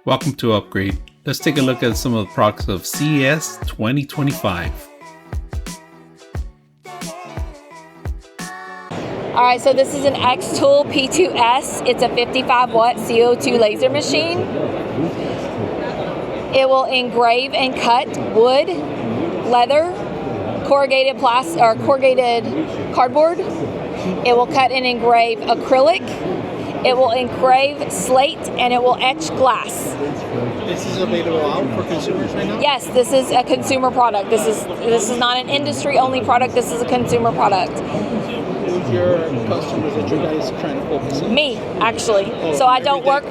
Welcome to Upgrade. Let's take a look at some of the products of CES 2025. Alright, so this is an XTool P2S. It's a 55 watt CO2 laser machine. It will engrave and cut wood, leather, corrugated plastic or corrugated cardboard. It will cut and engrave acrylic. It will engrave slate, and it will etch glass. This is available out for consumers right now? Yes, this is a consumer product. This is not an industry-only product. This is a consumer product. Who's your customers that you guys are trying to focus on? Me, actually. So I don't work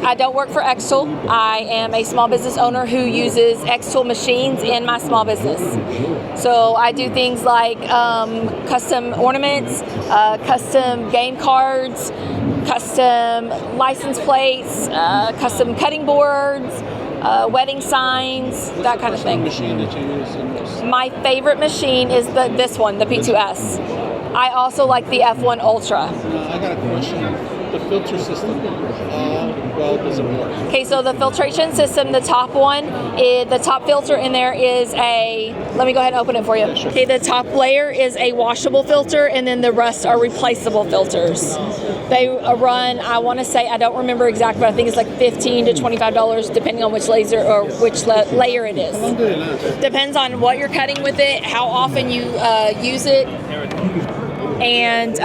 for XTool. I am a small business owner who uses XTool machines in my small business. So I do things like custom ornaments, custom game cards, custom license plates, custom cutting boards, wedding signs, that kind of thing. Machine that you use in this? My favorite machine is this one, the P2S. I also like the F1 Ultra. I got a question. The filter system, how well does it work? Okay, so the filtration system, the top filter in there is let me go ahead and open it for you. Yeah, sure. Okay, the top layer is a washable filter, and then the rest are replaceable filters. They run, I want to say, I don't remember exactly, but I think it's like $15 to $25 depending on which laser or which layer it is. How long do they last? Depends on what you're cutting with it, how often you use it, and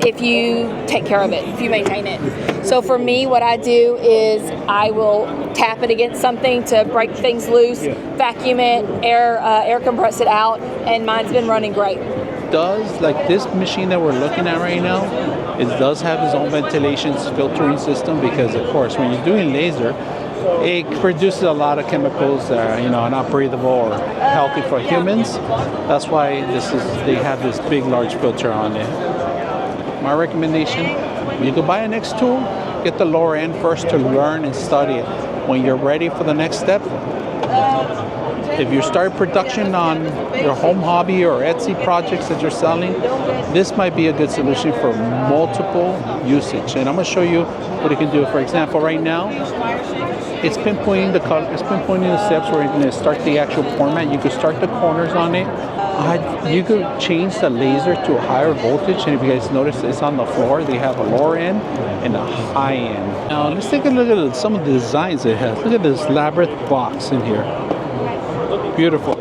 if you take care of it, if you maintain it. So for me, what I do is I will tap it against something to break things loose, vacuum it, air compress it out, and mine's been running great. Does, like this machine that we're looking at right now, it does have its own ventilation filtering system, because of course when you're doing laser, it produces a lot of chemicals that are, not breathable or healthy for humans. That's why they have this big, large filter on it. My recommendation, you go buy an XTool, get the lower end first to learn and study it. When you're ready for the next step, if you start production on your home hobby or Etsy projects that you're selling, this might be a good solution for multiple usage. And I'm going to show you what it can do. For example, right now, it's pinpointing the color, it's pinpointing the steps where you're going to start the actual format. You could start the corners on it. You could change the laser to a higher voltage, and if you guys notice, it's on the floor. They have a lower end and a high end. Now let's take a look at some of the designs it has. Look at this labyrinth box in here. Beautiful.